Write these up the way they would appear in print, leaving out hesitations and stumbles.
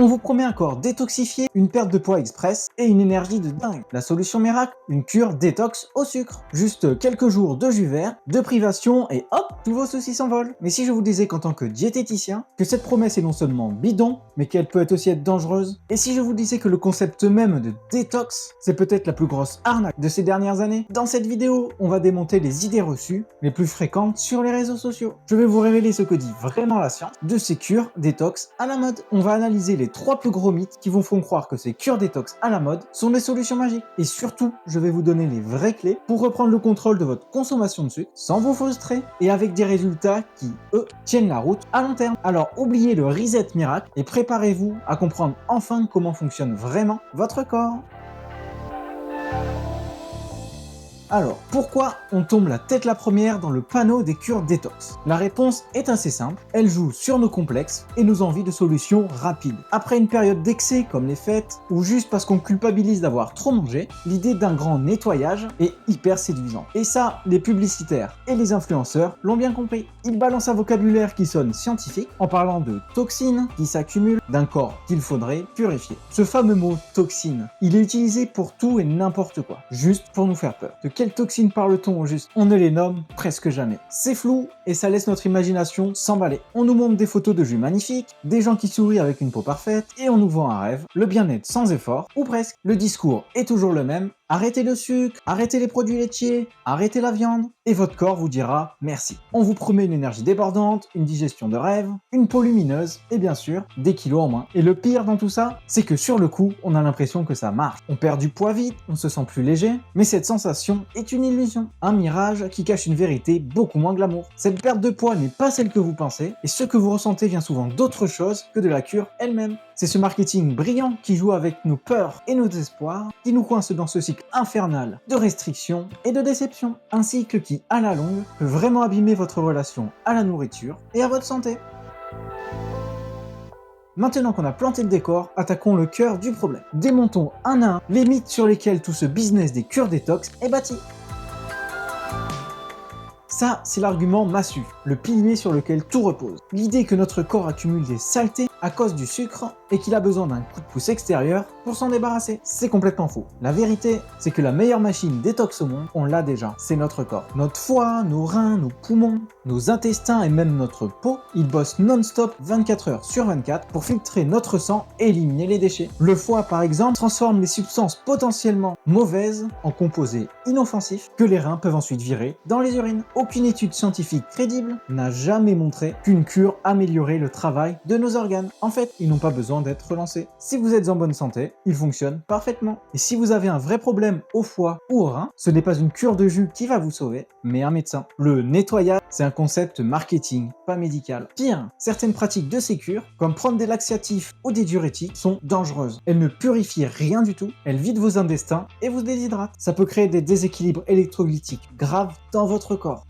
On vous promet un corps détoxifié, une perte de poids express et une énergie de dingue. La solution miracle, une cure détox au sucre. Juste quelques jours de jus vert, de privation et hop, tous vos soucis s'envolent. Mais si je vous disais qu'en tant que diététicien, que cette promesse est non seulement bidon, mais qu'elle peut aussi être dangereuse, et si je vous disais que le concept même de détox, c'est peut-être la plus grosse arnaque de ces dernières années, dans cette vidéo, on va démonter les idées reçues les plus fréquentes sur les réseaux sociaux. Je vais vous révéler ce que dit vraiment la science de ces cures détox à la mode. On va analyser les 3 plus gros mythes qui vous font croire que ces cures détox à la mode sont des solutions magiques. Et surtout, je vais vous donner les vraies clés pour reprendre le contrôle de votre consommation de sucre sans vous frustrer et avec des résultats qui, eux, tiennent la route à long terme. Alors oubliez le reset miracle et préparez-vous à comprendre enfin comment fonctionne vraiment votre corps. Alors, pourquoi on tombe la tête la première dans le panneau des cures détox? La réponse est assez simple, elle joue sur nos complexes et nos envies de solutions rapides. Après une période d'excès comme les fêtes, ou juste parce qu'on culpabilise d'avoir trop mangé, l'idée d'un grand nettoyage est hyper séduisante. Et ça, les publicitaires et les influenceurs l'ont bien compris. Ils balancent un vocabulaire qui sonne scientifique en parlant de toxines qui s'accumulent, d'un corps qu'il faudrait purifier. Ce fameux mot toxine, il est utilisé pour tout et n'importe quoi, juste pour nous faire peur. De quelles toxines parle-t-on au juste? On ne les nomme presque jamais. C'est flou et ça laisse notre imagination s'emballer. On nous montre des photos de jus magnifiques, des gens qui sourient avec une peau parfaite et on nous vend un rêve, le bien-être sans effort, ou presque. Le discours est toujours le même, arrêtez le sucre, arrêtez les produits laitiers, arrêtez la viande, et votre corps vous dira merci. On vous promet une énergie débordante, une digestion de rêve, une peau lumineuse, et bien sûr, des kilos en moins. Et le pire dans tout ça, c'est que sur le coup, on a l'impression que ça marche. On perd du poids vite, on se sent plus léger, mais cette sensation est une illusion. Un mirage qui cache une vérité beaucoup moins glamour. Cette perte de poids n'est pas celle que vous pensez, et ce que vous ressentez vient souvent d'autre chose que de la cure elle-même. C'est ce marketing brillant qui joue avec nos peurs et nos espoirs, qui nous coince dans ce cycle infernal de restrictions et de déceptions. Un cycle qui, à la longue, peut vraiment abîmer votre relation à la nourriture et à votre santé. Maintenant qu'on a planté le décor, attaquons le cœur du problème. Démontons un à un les mythes sur lesquels tout ce business des cures détox est bâti. Ça, c'est l'argument massu, le pilier sur lequel tout repose. L'idée que notre corps accumule des saletés à cause du sucre et qu'il a besoin d'un coup de pouce extérieur pour s'en débarrasser. C'est complètement faux. La vérité, c'est que la meilleure machine détox au monde, on l'a déjà, c'est notre corps. Notre foie, nos reins, nos poumons, nos intestins et même notre peau, ils bossent non-stop 24 heures sur 24 pour filtrer notre sang et éliminer les déchets. Le foie, par exemple, transforme les substances potentiellement mauvaises en composés inoffensifs que les reins peuvent ensuite virer dans les urines. Aucune étude scientifique crédible n'a jamais montré qu'une cure améliorait le travail de nos organes. En fait, ils n'ont pas besoin d'être relancés. Si vous êtes en bonne santé, ils fonctionnent parfaitement. Et si vous avez un vrai problème au foie ou au rein, ce n'est pas une cure de jus qui va vous sauver, mais un médecin. Le nettoyage, c'est un concept marketing, pas médical. Pire, certaines pratiques de ces cures, comme prendre des laxatifs ou des diurétiques, sont dangereuses. Elles ne purifient rien du tout, elles vident vos intestins et vous déshydratent. Ça peut créer des déséquilibres électrolytiques graves dans votre corps.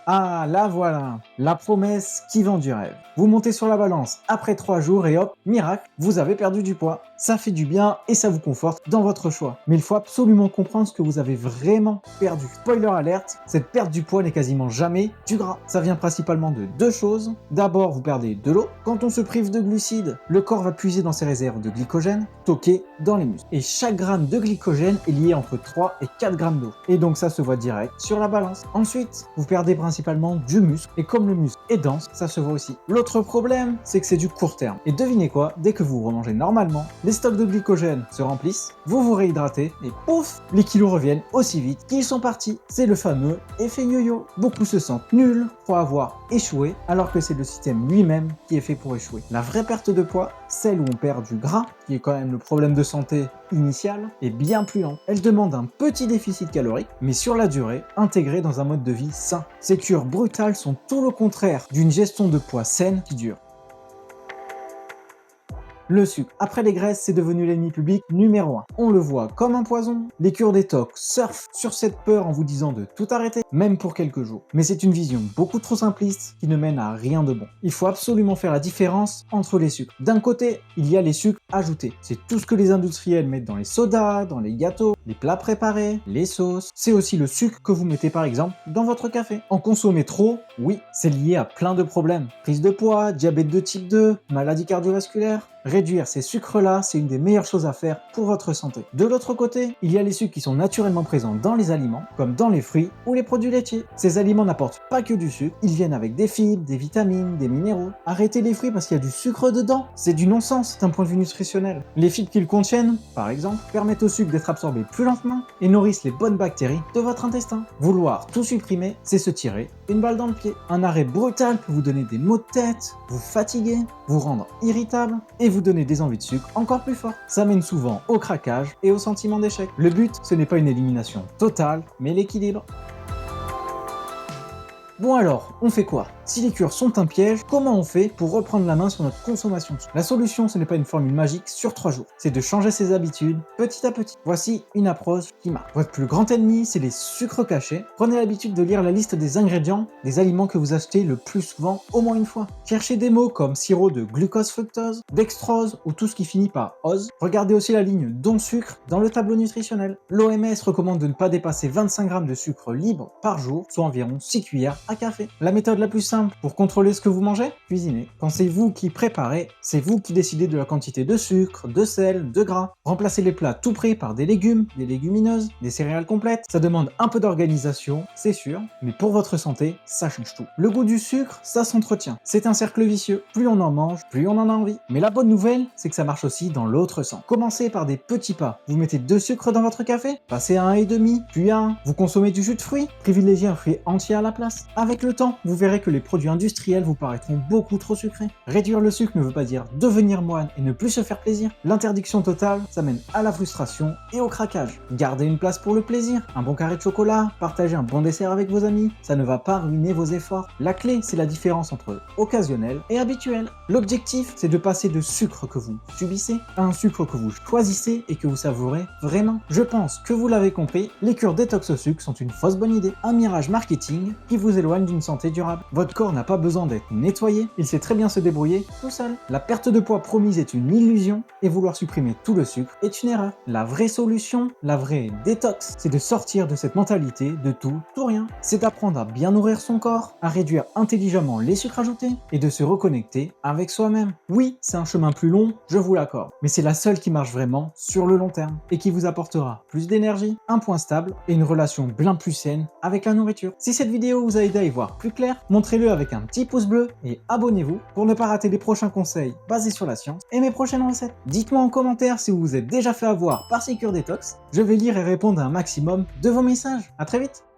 Ah, là voilà, la promesse qui vend du rêve. Vous montez sur la balance après 3 jours et hop, miracle, vous avez perdu du poids. Ça fait du bien et ça vous conforte dans votre choix. Mais il faut absolument comprendre ce que vous avez vraiment perdu. Spoiler alerte, cette perte du poids n'est quasiment jamais du gras. Ça vient principalement de 2 choses. D'abord, vous perdez de l'eau. Quand on se prive de glucides, le corps va puiser dans ses réserves de glycogène stockées dans les muscles. Et chaque gramme de glycogène est lié entre 3 et 4 grammes d'eau. Et donc ça se voit direct sur la balance. Ensuite, vous perdez principalement du muscle. Et comme le muscle est dense, ça se voit aussi. L'autre problème, c'est que c'est du court terme. Et devinez quoi, dès que vous remangez normalement, les stocks de glycogène se remplissent, vous vous réhydratez et pouf, les kilos reviennent aussi vite qu'ils sont partis. C'est le fameux effet yo-yo. Beaucoup se sentent nuls, croient avoir échoué, alors que c'est le système lui-même qui est fait pour échouer. La vraie perte de poids, celle où on perd du gras, qui est quand même le problème de santé initial, est bien plus lente. Elle demande un petit déficit calorique, mais sur la durée, intégré dans un mode de vie sain. Ces cures brutales sont tout le contraire d'une gestion de poids saine qui dure. Le sucre, après les graisses, c'est devenu l'ennemi public numéro 1. On le voit comme un poison. Les cures détox surfent sur cette peur en vous disant de tout arrêter, même pour quelques jours. Mais c'est une vision beaucoup trop simpliste qui ne mène à rien de bon. Il faut absolument faire la différence entre les sucres. D'un côté, il y a les sucres ajoutés. C'est tout ce que les industriels mettent dans les sodas, dans les gâteaux, les plats préparés, les sauces. C'est aussi le sucre que vous mettez par exemple dans votre café. En consommer trop, oui, c'est lié à plein de problèmes. Prise de poids, diabète de type 2, maladie cardiovasculaire. Réduire ces sucres-là, c'est une des meilleures choses à faire pour votre santé. De l'autre côté, il y a les sucres qui sont naturellement présents dans les aliments, comme dans les fruits ou les produits laitiers. Ces aliments n'apportent pas que du sucre, ils viennent avec des fibres, des vitamines, des minéraux. Arrêtez les fruits parce qu'il y a du sucre dedans, c'est du non-sens d'un point de vue nutritionnel. Les fibres qu'ils contiennent, par exemple, permettent au sucre d'être absorbé plus lentement et nourrissent les bonnes bactéries de votre intestin. Vouloir tout supprimer, c'est se tirer une balle dans le pied. Un arrêt brutal peut vous donner des maux de tête, vous fatiguer, vous rendre irritable et vous donner des envies de sucre encore plus fortes. Ça mène souvent au craquage et au sentiment d'échec. Le but, ce n'est pas une élimination totale, mais l'équilibre. Bon alors, on fait quoi? Si les cures sont un piège, comment on fait pour reprendre la main sur notre consommation de sucre? La solution, ce n'est pas une formule magique sur 3 jours, c'est de changer ses habitudes petit à petit. Voici une approche qui marche. Votre plus grand ennemi, c'est les sucres cachés. Prenez l'habitude de lire la liste des ingrédients des aliments que vous achetez le plus souvent, au moins une fois. Cherchez des mots comme sirop de glucose-fructose, dextrose ou tout ce qui finit par ose. Regardez aussi la ligne don sucre dans le tableau nutritionnel. L'OMS recommande de ne pas dépasser 25 grammes de sucre libre par jour, soit environ 6 cuillères à café. La méthode la plus simple pour contrôler ce que vous mangez, cuisinez. Quand c'est vous qui préparez, c'est vous qui décidez de la quantité de sucre, de sel, de gras. Remplacez les plats tout prêts par des légumes, des légumineuses, des céréales complètes. Ça demande un peu d'organisation, c'est sûr, mais pour votre santé, ça change tout. Le goût du sucre, ça s'entretient. C'est un cercle vicieux. Plus on en mange, plus on en a envie. Mais la bonne nouvelle, c'est que ça marche aussi dans l'autre sens. Commencez par des petits pas. Vous mettez 2 sucres dans votre café, passez à 1,5, puis à 1. Vous consommez du jus de fruits, privilégiez un fruit entier à la place. Avec le temps, vous verrez que les produits industriels vous paraîtront beaucoup trop sucrés. Réduire le sucre ne veut pas dire devenir moine et ne plus se faire plaisir. L'interdiction totale, ça mène à la frustration et au craquage. Gardez une place pour le plaisir. Un bon carré de chocolat, partagez un bon dessert avec vos amis, ça ne va pas ruiner vos efforts. La clé, c'est la différence entre occasionnel et habituel. L'objectif, c'est de passer de sucre que vous subissez à un sucre que vous choisissez et que vous savourez vraiment. Je pense que vous l'avez compris, les cures détox au sucre sont une fausse bonne idée. Un mirage marketing qui vous éloigne d'une santé durable. Votre corps n'a pas besoin d'être nettoyé, il sait très bien se débrouiller tout seul. La perte de poids promise est une illusion et vouloir supprimer tout le sucre est une erreur. La vraie solution, la vraie détox, c'est de sortir de cette mentalité de tout rien. C'est d'apprendre à bien nourrir son corps, à réduire intelligemment les sucres ajoutés et de se reconnecter avec soi-même. Oui, c'est un chemin plus long, je vous l'accorde, mais c'est la seule qui marche vraiment sur le long terme et qui vous apportera plus d'énergie, un point stable et une relation bien plus saine avec la nourriture. Si cette vidéo vous a aidé à y voir plus clair, montrez-le avec un petit pouce bleu et abonnez-vous pour ne pas rater les prochains conseils basés sur la science et mes prochaines recettes. Dites-moi en commentaire si vous vous êtes déjà fait avoir par ces cures détox, je vais lire et répondre à un maximum de vos messages. À très vite!